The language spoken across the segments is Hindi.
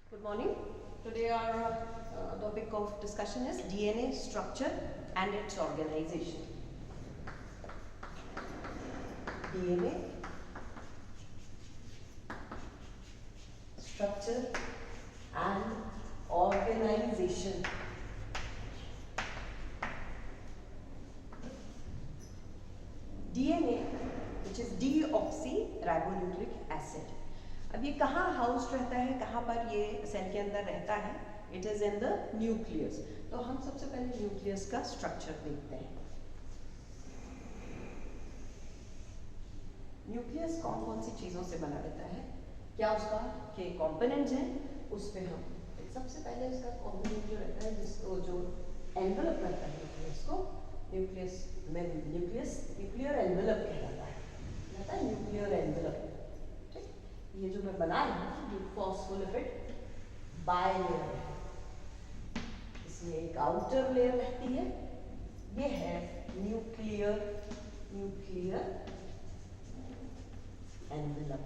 Good morning. Today our topic of discussion is DNA structure and its organization. DNA structure and organization. DNA, which is deoxyribonucleic acid. अब ये कहाँ हाउस रहता है, कहाँ पर ये सेल के अंदर रहता है? It is in the nucleus. तो हम सबसे पहले न्यूक्लियस का स्ट्रक्चर देखते हैं. न्यूक्लियस कौन कौन सी चीजों से बना रहता है, क्या उसका के कंपोनेंट्स हैं, उस पे हम सबसे पहले उसका कंपोनेंट जो रहता है, जिसको जो एनवेलप करता है न्यूक्लियस को, न्यूक्लियर एनवेलप कहलाता है न्यूक्लियर एनवेलप. ये जो मैं बना रही हूँ ये फॉस्फोलिपिड बाइलेयर है. इसमें एक आउटर लेयर रहती है, ये है न्यूक्लियर एनवेलप.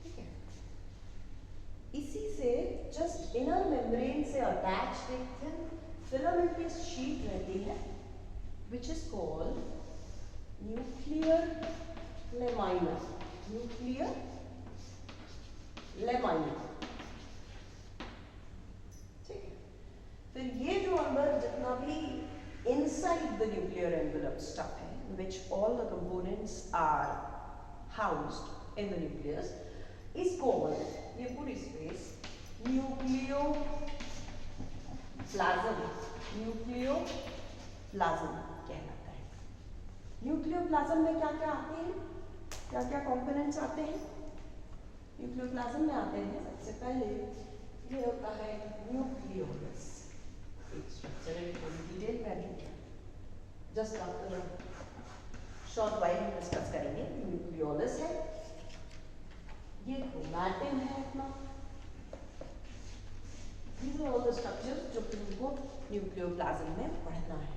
ठीक है. इसी से जस्ट इनर मेम्ब्रेन से अटैच्ड एक थिन फिलामेंटस शीट रहती है, which is called nuclear lamina. Nuclear lamina. ठीक है. फिर ये जो अंदर जितना भी inside the nuclear envelope stuff है, which all the components are housed in the nucleus, is called, ये पूरी स्पेस न्यूक्लियोप्लाज्म कहलाता है. न्यूक्लियोप्लाज्म में क्या क्या आते हैं, क्या क्या कंपोनेंट्स आते हैं? न्यूक्लियोप्लाज्म में आते हैं सबसे पहले ये होता है न्यूक्लियोलस. एक स्ट्रक्चर है, डिटेल में just after short while discuss करेंगे. न्यूक्लियोलस है, ये क्रोमैटिन है अपना. These are all the structures जो कि उनको न्यूक्लियोप्लाज्म में पढ़ना है.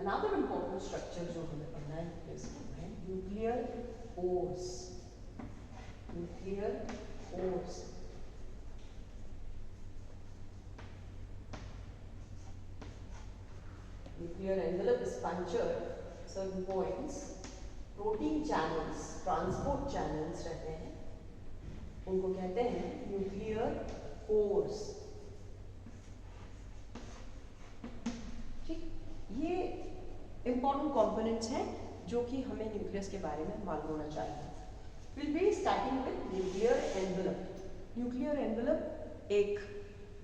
Another important structure जो हमें पढ़ना है nuclear pores. Nuclear pores nuclear envelope is punctured certain points. Protein channels, transport channels रहते हैं, उनको कहते हैं न्यूक्लियर पोर्स. ठीक. ये इंपॉर्टेंट कंपोनेंट्स हैं जो कि हमें न्यूक्लियस के बारे में मालूम होना चाहिए. Will be starting with nuclear envelope. Nuclear envelope एक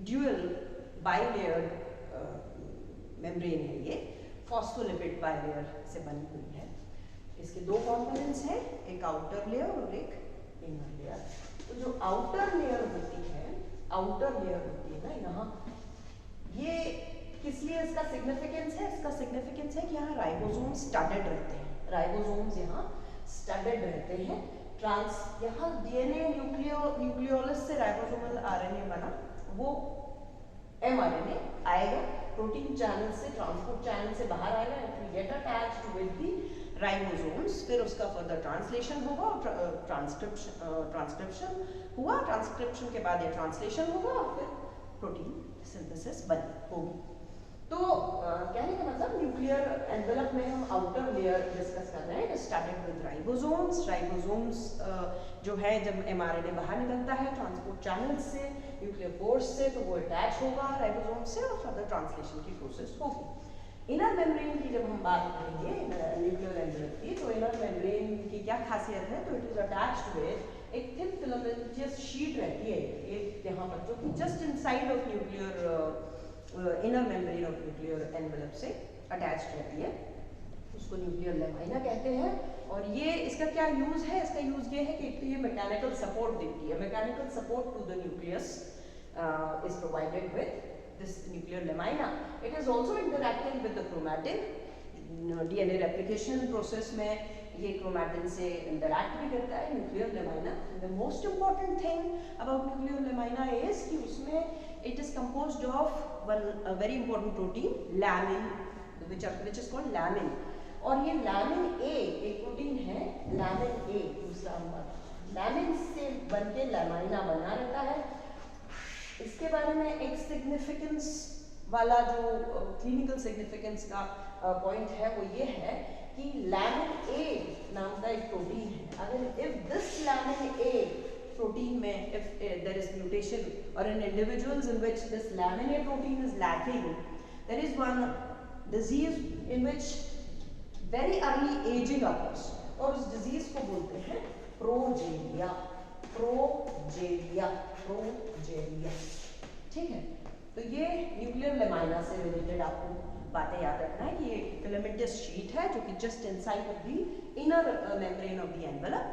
ड्यूअल बाइलेयर्ड मेम्ब्रेन है. ये फॉस्फोलिपिड बाइलेयर से बनी हुई है. इसके दो कंपोनेंट्स हैं, एक आउटर लेयर और एक इनर लेयर. तो जो आउटर लेयर होती है ना यहाँ, ये किस लिए इसका सिग्निफिकेंस है? इसका सिग्निफिकेंस है कि यहाँ राइबोसोम स्टडेड रहते हैं. राइबोसोम्स यहाँ स्टडेड रहते हैं. यहाँ डीएनए न्यूक्लियोलस से राइबोसोमल आरएनए बना, वो एमआरएनए आएगा प्रोटीन चैनल से, ट्रांसपोर्ट चैनल से बाहर आएगा, it will get attached with the ribosomes. फिर उसका फर्दर ट्रांसलेशन होगा और ट्रांसक्रिप्शन हुआ. ट्रांसक्रिप्शन के बाद ये ट्रांसलेशन होगा और फिर प्रोटीन सिंथेसिस होगी. तो कहने का मतलब न्यूक्लियर एनवेलप में हम आउटर लेयर डिस्कस कर रहे हैं. Started with ribosomes. राइबोसोम्स जो है, जब एमआरएनए बाहर निकलता है ट्रांसपोर्ट चैनल से, न्यूक्लियर पोर्स से, तो वो अटैच होगा राइबोसोम से और फर्दर ट्रांसलेशन की प्रोसेस होगी. इनर मेम्ब्रेन की जब हम बात करेंगे न्यूक्लियर एनवेलप की, तो इनर मेम्ब्रेन की क्या खासियत है? तो इट इज अटैच्ड विद एक थिन फिलामेंटस शीट रहती है एक यहाँ पर, जो कि just inside of nuclear inner membrane of nuclear envelope से अटैच्ड रहती है. उसको न्यूक्लियर लेमाइना कहते हैं. और ये इसका क्या यूज है? इसका यूज ये है कि ये मैकेनिकल सपोर्ट देती है. Mechanical support to the nucleus is provided with this nuclear lamina. It is also interacting with the chromatin. DNA replication process में ये chromatin से interact भी करता है nuclear lamina. The most important thing about nuclear lamina is कि उसमें it is composed of a very important protein, lamin, which is called lamin. और ये lamin A एक प्रोटीन है, lamin A दूसरा lamin से बनके lamina बना रहता है. इसके बारे में एक सिग्निफिकेंस वाला जो क्लिनिकल सिग्निफिकेंस का पॉइंट है वो ये है कि lamin A नाम का एक प्रोटीन है. अगर if this lamin A protein में if there is mutation or in individuals in which this lamin A protein is lacking, there is one disease in which very early aging occurs और उस disease को बोलते हैं progeria. ठीक है. तो ये न्यूक्लियर लेमाइना से रिलेटेड आपको बातें याद रखना है कि ये फिलामेंटस शीट है जो कि just inside of the inner membrane of the envelope.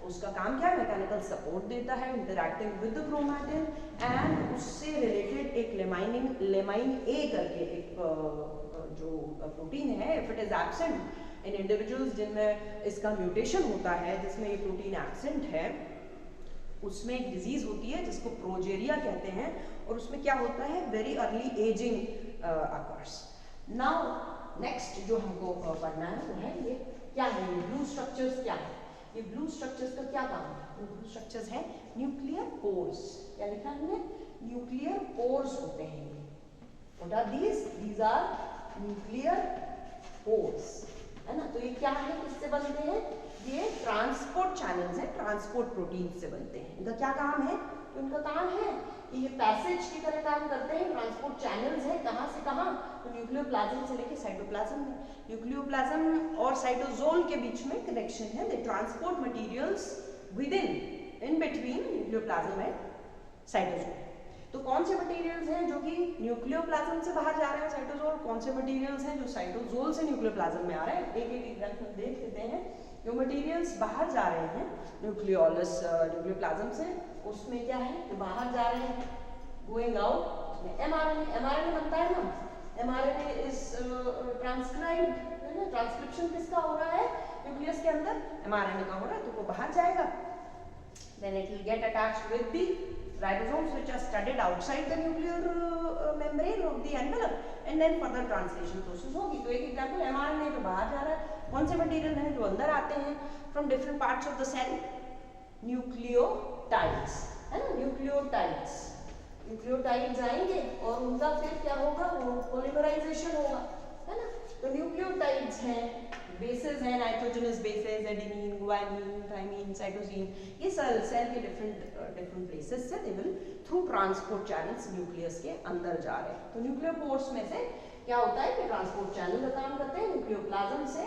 उसका काम क्या है? मैकेनिकल सपोर्ट देता है interacting with the chromatin and उससे रिलेटेड एक लेमाइन ए करके एक जो प्रोटीन है, if it is absent in individuals जिनमें इसका म्यूटेशन होता है, जिसमें ये प्रोटीन एब्सेंट है, उसमें एक डिजीज होती है जिसको प्रोजेरिया कहते हैं और उसमें क्या होता है? Very early ageing occurs. Now next जो हमको पढ़ना है वो है ये क्या है, ये ब्लू स्ट्रक्चर्स क्या है? ये ब्लू स्ट्रक्चर्स का क्या काम है? वो ब्लू स्ट्रक्चर्स है न्यूक्लियर पोर्स. क्या लिखा है हमने? न्यूक्लियर पोर्स होते हैं ये. What are these? These are nuclear pores, है ना. तो ये क्या है, किससे बनते हैं? ये ट्रांसपोर्ट चैनल्स हैं, ट्रांसपोर्ट प्रोटीन से बनते हैं. इनका क्या काम है? तो इनका काम है कि ये पैसेज की तरह काम करते हैं. ट्रांसपोर्ट चैनल्स हैं कहाँ से कहाँ? तो न्यूक्लियोप्लाज्म से लेके साइटोप्लाज्म में. न्यूक्लियोप्लाज्म और साइटोसोल के बीच में कनेक्शन है. They transport materials within between nucleoplasm and cytosol. तो कौन से मटेरियल्स हैं जो कि न्यूक्लियोप्लाज्म से बाहर जा रहे हैं साइटोसोल, कौन से मटेरियल्स हैं जो साइटोसोल से न्यूक्लियोप्लाज्म में आ रहे हैं? एक एक एग्जांपल देख लेते हैं. जो मटेरियल्स बाहर जा रहे हैं न्यूक्लियोलस न्यूक्लियोप्लाज्म से, उसमें क्या है? जो बाहर जा रहे हैं गोइंग आउट, एमआरएनए बनता है ना. एमआरएनए इज ट्रांसक्राइब्ड, है ना. ट्रांसक्रिप्शन किसका हो रहा है? न्यूक्लियस के अंदर एमआरएनए का हो रहा है. तो वो बाहर जाएगा, then it will get attached with the ribosomes which are studied outside the nuclear membrane of the envelope and then further translation process होगी. तो एक एग्जांपल mRNA जो बाहर जा रहा है, कौन से मटेरियल हैं जो अंदर आते हैं from different parts of the cell? Nucleotides, है ना. न्यूक्लियोटाइड्स आएंगे और उनका फिर क्या होगा? वो पॉलीमराइजेशन होगा, है ना. तो न्यूक्लियोटाइड्स हैं, बेसेस हैं, nitrogenous bases, adenine, guanine, thymine, cytosine. ये सेल के डिफरेंट प्लेसेस से they will through transport channels nucleus के अंदर जा रहे हैं. तो न्यूक्लियर पोर्स में से क्या होता है कि ट्रांसपोर्ट चैनल का काम करते हैं न्यूक्लियोप्लाज्म से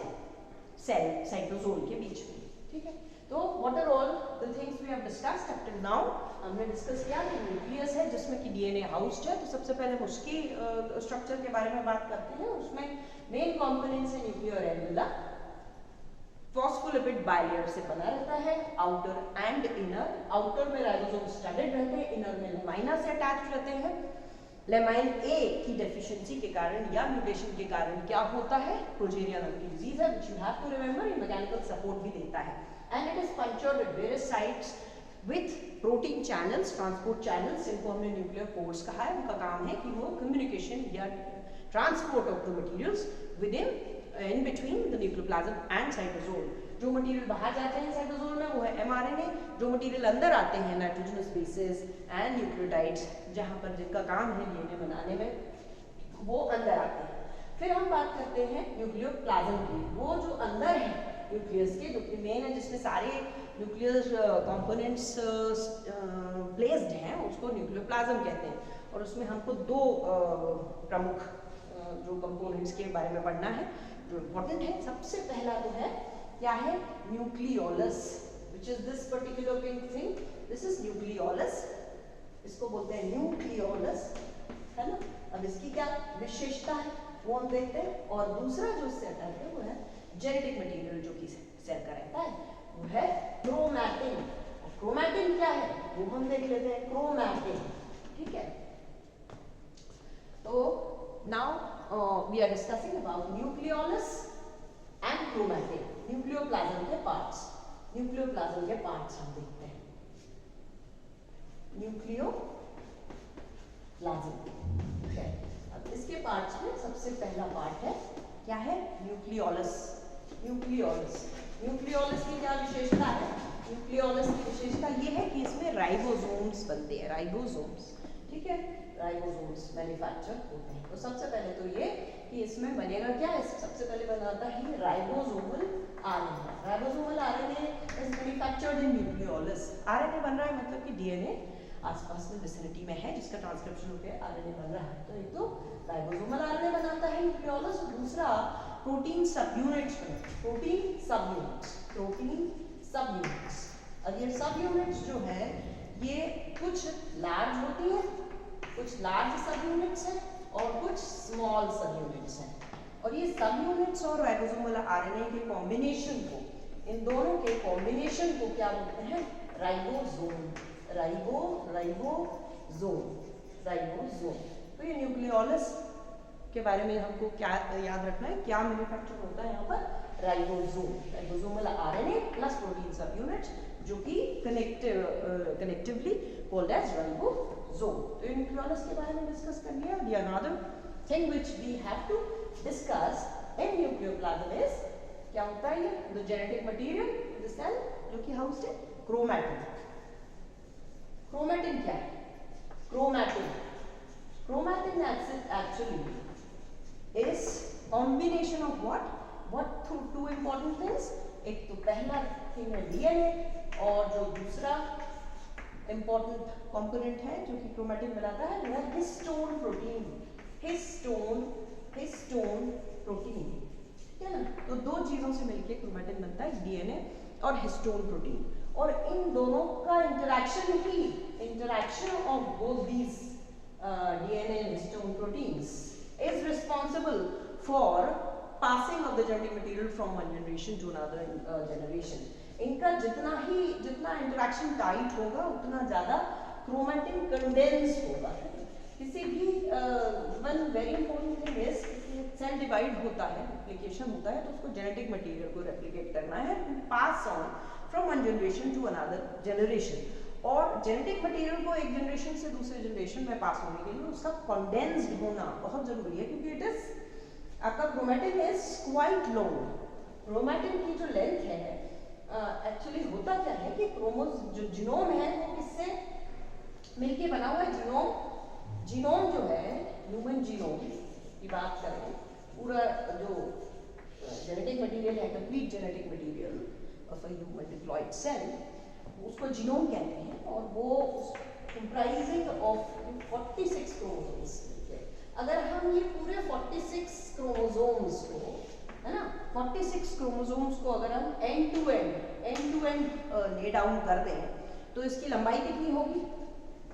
सेल साइटोसोल के बीच में. ठीक है. तो what are all the things we have discussed up till now? हमने डिस्कस किया कि न्यूक्लियस है जिसमें कि डीएनए हाउस्ड है. तो सबसे पहले हम उसकी स्ट्रक्चर के बारे में बात करते हैं. उसमें मेन कंपोनेंट्स है न्यूक्लियर एनवेलप. फॉस्फोलिपिड बाइलेयर से बना रहता है, आउटर एंड इनर. आउटर में राइबोसोम स्टडेड रहते हैं, इनर में लेमाइना से अटैच रहते हैं. लेमाइन ए की डेफिशिएंसी के कारण या म्यूटेशन के कारण क्या होता है? प्रोजेरिया नाम की डिजीज है, which you have to remember. ये मैकेनिकल सपोर्ट भी देता है and it is punctured at various sites with protein channels, transport channels. इनको हमने न्यूक्लियर पोर्स कहा है. उनका काम है कि वो कम्युनिकेशन या transport of the materials within between the nucleoplasm and cytosol. जो मटेरियल बाहर जाते हैं साइटोसोल में वो है एमआरएनए. जो मटेरियल अंदर आते हैं नाइट्रोजनस बेसेस एंड न्यूक्लियोटाइड्स, जहां पर जिनका काम है डीएनए बनाने में, वो अंदर आते हैं. फिर हम बात करते हैं न्यूक्लियोप्लाज्म की. वो जो अंदर है न्यूक्लियस के, जो कि मेन है, जिसमें सारे न्यूक्लियर कंपोनेंट्स प्लेस्ड हैं, उसको न्यूक्लियोप्लाज्म कहते हैं. और उसमें हमको दो प्रमुख जो कंपोनेंट्स के बारे में पढ़ना है जो इम्पोर्टेंट है. सबसे पहला तो है क्या है? Nucleolus, which is this particular pink thing. This is nucleolus. इसको बोलते हैं न्यूक्लियोलस, है ना. अब इसकी क्या विशेषता है वो हम देखते हैं. और दूसरा जो इससे अटैच है वो है जेनेटिक मटेरियल जो कि सेल का रहता है, वो है क्रोमैटिन. क्रोमैटिन क्या है वो हम देख लेते हैं. क्रोमैटिन, ठीक है. तो now we are discussing about nucleolus and chromatin. Nucleoplasm के पार्ट्स, न्यूक्लियोप्लाज्म के पार्ट्स हम देखते हैं. प्लाज्म। अब इसके पार्ट्स में सबसे पहला पार्ट है, क्या है? न्यूक्लियोलस। न्यूक्लियोलस, न्यूक्लियोलस की क्या विशेषता है? न्यूक्लियोलस की विशेषता ये है कि इसमें राइबोसोम्स बनते हैं, राइबोसोम्स, ठीक है, राइबोसोम्स मैन्युफैक्चर होते हैं। तो सबसे पहले तो ये कि इसमें बनेगा क्या है, सबसे पहले बनाता है ribosomal RNA. Ribosomal RNA is manufactured in nucleolus. RNA बन रहा है मतलब कि डीएनए आसपास में विसिनिटी में है जिसका ट्रांसक्रिप्शन होकर आरएनए बन रहा है। तो एक तो राइबोसोमल आरएनए बनाता है न्यूक्लियोलस, और दूसरा प्रोटीन सब यूनिट्स बनाता है, प्रोटीन सब यूनिट्स, प्रोटीन सब यूनिट्स। अब ये सब यूनिट्स जो है ये कुछ लार्ज होती है, कुछ लार्ज सब यूनिट्स हैं और कुछ स्मॉल सब यूनिट्स हैं। और ये सब यूनिट्स और राइबोसोमल आरएनए के कॉम्बिनेशन को, इन दोनों के कॉम्बिनेशन को क्या बोलते हैं? राइबोसोम। राइबोसोम। तो ये न्यूक्लियोलस के बारे में हमको क्या याद रखना है, क्या मैन्युफैक्चर होता है यहाँ पर? Ribosome, ribosomal RNA plus protein सब यूनिट्स, जो कि कनेक्टिवली कॉल्ड एज राइबोसोम। तो ये न्यूक्लियोलस के बारे में डिस्कस कर लिया। The another thing which we have to discuss in nucleoplasm is, क्या होता है ये? The genetic material the cell जो कि हाउस्ड है क्रोमैटिन। क्रोमैटिन क्या है? Chromatin actually is combination of what two important things. एक तो पहला थिंग है डीएनए, और जो दूसरा इंपॉर्टेंट कंपोनेंट है जो कि क्रोमैटिन बनाता है वो है हिस्टोन प्रोटीन। हिस्टोन प्रोटीन, ठीक है ना? तो दो चीजों से मिलकर क्रोमैटिन बनता है, डीएनए और हिस्टोन प्रोटीन। और इन दोनों का interaction of both these DNA and histone proteins is responsible for passing of the genetic material from one generation to another generation. इनका जितना इंटरेक्शन टाइट होगा उतना ज्यादा क्रोमैटिन कंडेंस होगा। किसी भी one very important thing is, cell divide होता है, रेप्लिकेशन होता है, तो उसको जेनेटिक मटेरियल को रेप्लिकेट करना है, pass on from one generation to another generation. और जेनेटिक मटेरियल को एक जनरेशन से दूसरे जनरेशन में पास होने के लिए उसका कंडेंस्ड होना बहुत जरूरी है, क्योंकि इट इज आपका chromatin is quite long. Chromatin की जो लेंथ है एक्चुअली होता क्या है कि जो जीनोम है वो किससे मिलके बना हुआ है? जीनोम जो है, ह्यूमन जीनोम की बात करें, पूरा जो जेनेटिक मटेरियल है, complete genetic material of a human diploid cell, उसको जीनोम कहते हैं। और वो कंप्राइजिंग ऑफ 46 क्रोमोसोम्स। अगर हम ये पूरे 46 क्रोमोसोम्स को, है ना, 46 क्रोमोसोम्स को अगर हम end to end lay down कर दें तो इसकी लंबाई कितनी होगी?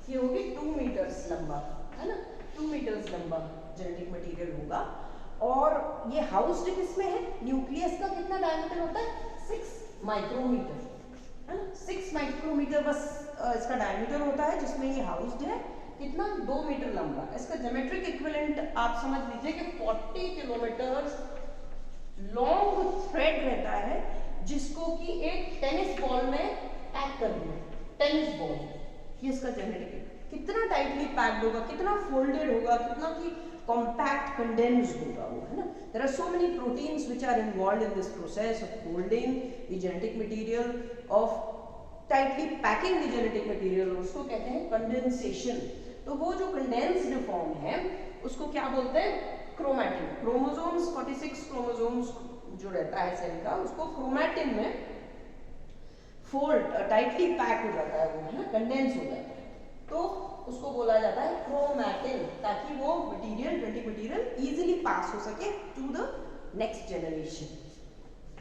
ये होगी 2 मीटर्स लंबा, है ना, 2 मीटर्स लंबा जेनेटिक मटेरियल होगा। और ये हाउस्ड किसमें है? न्यूक्लियस का कितना डायमीटर होता है? 6 माइक्रोमीटर, है ना, 6 माइक्रोमीटर बस इसका डायमीटर होता है, जिसमें ये हाउस्ड है। कितना? 2 मीटर लंबा। इसका ज्योमेट्रिक इक्विवेलेंट आप समझ लीजिए कि 40 किलोमीटर लॉन्ग थ्रेड रहता है, जिसको कि एक टेनिस बॉल में पैक कर दिया। टेनिस बॉल, ये इसका जेनेटिक कितना टाइटली पैक्ड होगा, कितना फोल्डेड होगा, कितना की कॉम्पैक्ट कंडेंस्ड होगा वो, है ना। There are so many proteins which are involved in this process of folding the genetic material, of tightly packing the genetic material, उसको कहते हैं कंडेंसेशन। तो वो जो कंडेंस्ड फॉर्म है उसको क्या बोलते हैं? क्रोमैटिन। क्रोमोसोम्स 46 क्रोमोसोम्स जो रहता है सेल का, उसको क्रोमैटिन में फोल्ड टाइटली पैक हो जाता है वो, है ना, कंडेंस हो जाता है, तो उसको बोला जाता है क्रोमैटिन, ताकि वो material, genetic material easily pass हो सके to the next generation.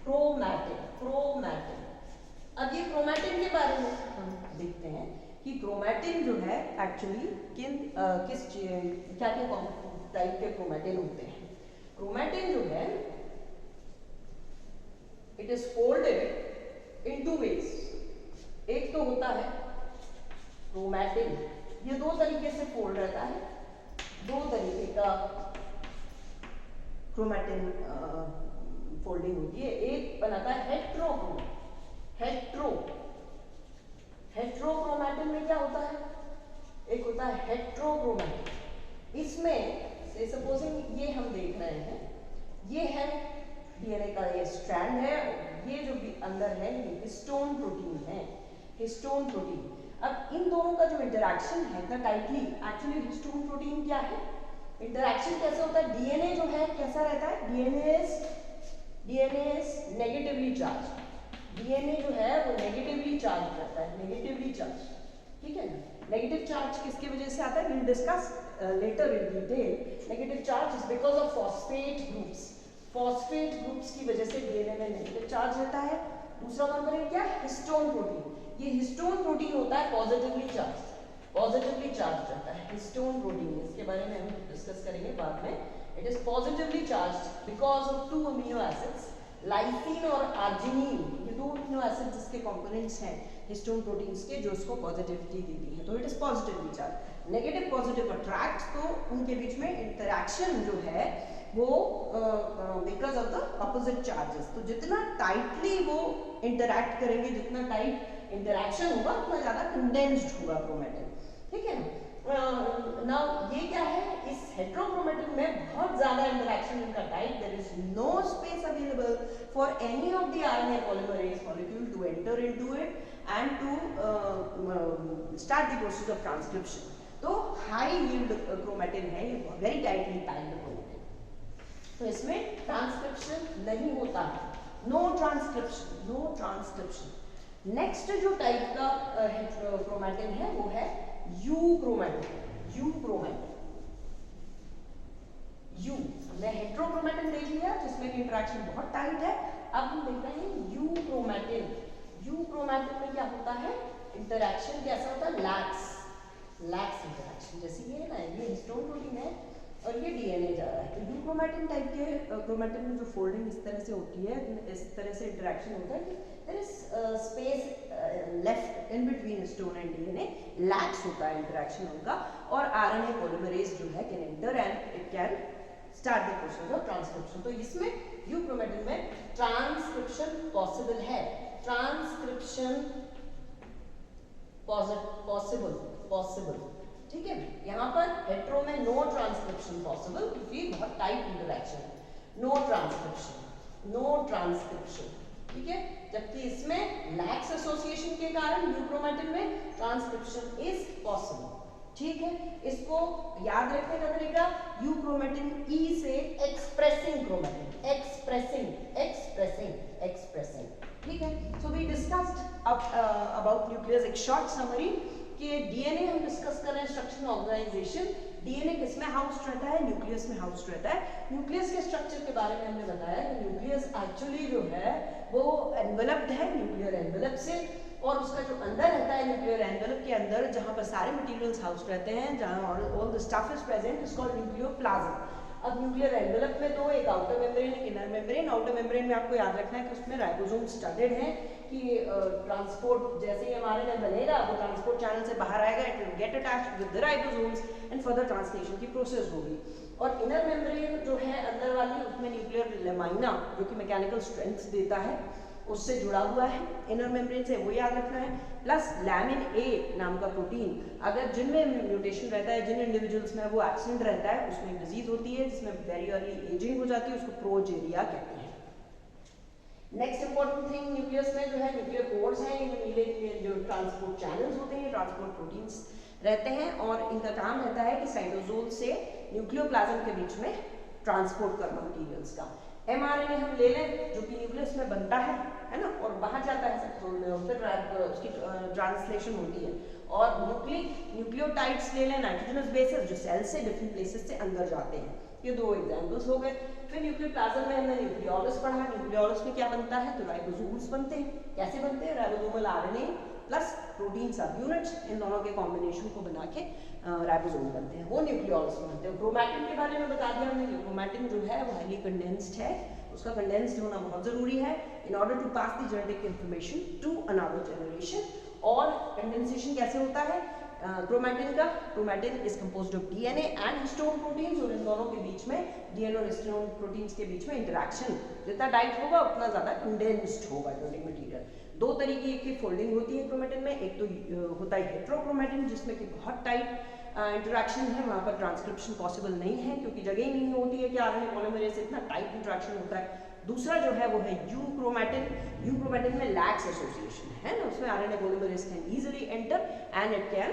Chromatin. अब ये क्रोमैटिन के बारे में हम देखते हैं कि क्रोमैटिन जो है एक्चुअली किस क्या टाइप के क्रोमैटिन होते हैं। क्रोमैटिन जो है it is folded in 2 ways. एक तो होता है क्रोमैटिन, ये 2 तरीके से फोल्ड रहता है, 2 तरीके का क्रोमैटिन फोल्डिंग होती है। एक बनाता है हेट्रोक्रोमैटिन में क्या होता है? एक होता है हेट्रोक्रोमैटिन। इसमें से सपोजिंग ये हम देख रहे हैं, ये है डीएनए का ये स्ट्रैंड है, ये जो भी अंदर है ये हिस्टोन प्रोटीन है, हिस्टोन प्रोटीन। अब इन दोनों का जो इंटरेक्शन है इतना टाइटली, एक्चुअली हिस्टोन प्रोटीन क्या है, इंटरेक्शन कैसे होता है, डीएनए जो है कैसा रहता है, DNA is negatively charge, DNA जो है वो नेगेटिवली चार्ज रहता है, नेगेटिवली चार्ज, ठीक है ना। नेगेटिव चार्ज किसकी वजह से आता है, we'll discuss later in detail. Negative charge is because of phosphate groups, phosphate groups की वजह से डीएनए में नेगेटिव चार्ज रहता है। दूसरा कंपोनेंट क्या है, हिस्टोन प्रोटीन, ये हिस्टोन प्रोटीन होता है पॉजिटिवली चार्ज, पॉजिटिवली चार्ज रहता है हिस्टोन प्रोटीन, इसके बारे में हम डिस्कस करेंगे बाद में। It is positively charge because of 2 amino acids, lysine और आर्जिनिन, ये 2 अमीनो एसिड्स जिसके कंपोनेंट्स हैं हिस्टोन प्रोटीन्स के, जो इसको पॉजिटिविटी देती है, तो it is positively charge. Negative positive attract, तो उनके बीच में इंटरेक्शन जो है वो because of the opposite charges, तो जितना टाइटली वो इंटरैक्ट करेंगे, जितना टाइट इंटरेक्शन होगा उतना ज्यादा कंडेंस्ड होगा क्रोमैटिन, ठीक है ना। नाउ ये क्या है, इस हेट्रोक्रोमैटिन में बहुत ज्यादा इंटरेक्शन इनका tight, there is no space available for any of the RNA polymerase molecule to enter into it and to start the process of transcription. तो हाई यील्ड क्रोमैटिन है ये, वेरी टाइटली पैक्ड क्रोमैटिन, तो इसमें ट्रांसक्रिप्शन नहीं होता है, no transcription, no transcription. Next जो टाइप का क्रोमैटिन है वो है euchromatin, euchromatin, eu, हमने हेट्रोक्रोमैटिन देख लिया जिसमें की इंटरेक्शन बहुत टाइट है, अब हम देख रहे हैं यू क्रोमैटिन। यू क्रोमैटिन में क्या होता है, इंटरेक्शन कैसा होता है, लैक्स, लैक्स इंटरेक्शन, जैसे ये ना, ये हिस्टोन प्रोटीन है और ये डीएनए जा रहा है, तो यू क्रोमैटिन टाइप के क्रोमैटिन में जो फोल्डिंग इस तरह से होती है, इस तरह से इंटरेक्शन होता है कि there is space left in between histone and DNA, lax होता है इंटरेक्शन उनका, और आरएनए पॉलीमरेज जो है can enter and it can start the process of transcription. तो इसमें यू क्रोमैटिन में ट्रांसक्रिप्शन पॉसिबल है, ट्रांसक्रिप्शन पॉसिबल, पॉसिबल, ठीक है। यहाँ पर हेट्रो में नो ट्रांसक्रिप्शन पॉसिबल क्योंकि बहुत टाइट इंटरेक्शन है, नो ट्रांसक्रिप्शन, नो ट्रांसक्रिप्शन, ठीक है। जबकि इसमें लैक्स एसोसिएशन के कारण यू क्रोमैटिन में ट्रांसक्रिप्शन इज पॉसिबल, ठीक है। इसको याद रखने का तरीका, यू क्रोमैटिन ई से expressing chromatin, expressing, expressing, expressing, ठीक है। So we discussed about nucleus, एक शॉर्ट समरी कि डीएनए हम डिस्कस कर रहे हैं, स्ट्रक्चर ऑर्गेनाइजेशन, डीएनए किसमें हाउस्ड रहता है, न्यूक्लियस में हाउस्ड रहता है। न्यूक्लियस के स्ट्रक्चर के बारे में हमने बताया कि न्यूक्लियस एक्चुअली जो है वो एनवेलप्ड है न्यूक्लियर एनवेलप से, और उसका जो अंदर रहता है न्यूक्लियर एनवेलप के अंदर जहां पर सारे मटेरियल्स हाउस्ड रहते हैं, जहां all the stuff is present, is called nucleoplasm. अब न्यूक्लियर एनवेलप में तो एक आउटर मेम्ब्रेन, एक इनर मेम्ब्रेन। आउटर मेम्ब्रेन में आपको याद रखना है कि उसमें राइबोसोम स्टडेड है कि ट्रांसपोर्ट जैसे ही एमआरएनए बनेगा वो ट्रांसपोर्ट चैनल से बाहर आएगा, it will get attached with the ribosomes and further translation की प्रोसेस होगी। और इनर मेम्ब्रेन जो है अंदर वाली, उसमें न्यूक्लियर लेमाइना जो कि मैकेनिकल स्ट्रेंथ देता है उससे जुड़ा हुआ है इनर मेम्ब्रेन से, वो याद रखना है। प्लस लैमिन ए नाम का प्रोटीन, अगर जिनमें म्यूटेशन रहता है, जिन इंडिविजुअल्स में वो एब्सेंट रहता है, उसमें एक डिजीज होती है जिसमें वेरी अर्ली एजिंग हो जाती है, उसको प्रोजेरिया कहते हैं। नेक्स्ट इंपॉर्टेंट थिंग न्यूक्लियस में जो है, न्यूक्लियर पोर्स हैं, नीले जो ट्रांसपोर्ट चैनल्स होते हैं, ट्रांसपोर्ट प्रोटीन्स रहते हैं, और इनका काम रहता है कि साइटोसोल से न्यूक्लियोप्लाज्म के बीच में ट्रांसपोर्ट करना मटीरियल्स का। एमआरएनए हम ले लें जो कि न्यूक्लियस में बनता है ना, और बाहर जाता है साइटोसोल में, और फिर उसकी ट्रांसलेशन होती है। और न्यूक्लियोटाइड्स ले लें, नाइट्रोजनस बेसेस जो सेल से डिफरेंट प्लेसेस से अंदर जाते हैं, ये 2 एग्जांपल्स हो गए। फिर न्यूक्लियोप्लाज्म में हमने न्यूक्लियोलस पढ़ा, न्यूक्लियोलस में क्या बनता है, तो राइबोसोम्स बनते हैं। कैसे बनते हैं, राइबोसोमल आरएनए प्लस प्रोटीन सब यूनिट्स, इन दोनों के कॉम्बिनेशन को बना के राइबोसोम बनते हैं, वो न्यूक्लियोलस में बनते हैं। क्रोमैटिन के बारे में बता दिया हमने कि क्रोमैटिन जो है वो हाईली कंडेंस्ड है, उसका कंडेंस्ड होना बहुत जरूरी है in order to pass the genetic information to another generation. और कंडेंसेशन कैसे होता है क्रोमैटिन का, chromatin is composed of DNA and histone proteins, और इन दोनों के बीच में, डीएनए और हिस्टोन प्रोटीन्स के बीच में इंटरेक्शन जितना टाइट होगा उतना ज्यादा कंडेंस्ड होगा जेनेटिक मटेरियल। दो तरीके की फोल्डिंग होती है क्रोमेटिन में, एक तो होता है हेट्रोक्रोमेटिन जिसमें कि बहुत टाइट इंटरेक्शन है, वहाँ पर ट्रांसक्रिप्शन पॉसिबल नहीं है क्योंकि जगह ही नहीं होती है कि आरएनए पॉलीमरेज से इतना टाइट इंटरेक्शन होता है। दूसरा जो है वो है यूक्रोमेटिन। यूक्रोमेटिन में लैक्स एसोसिएशन है ना, उसमें RNA polymerase can easily enter and it can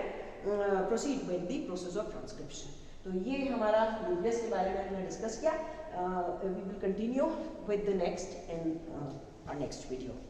proceed with the process of transcription. तो ये हमारा न्यूक्लियस के बारे में हमने डिस्कस किया। We will continue with the next in our next video.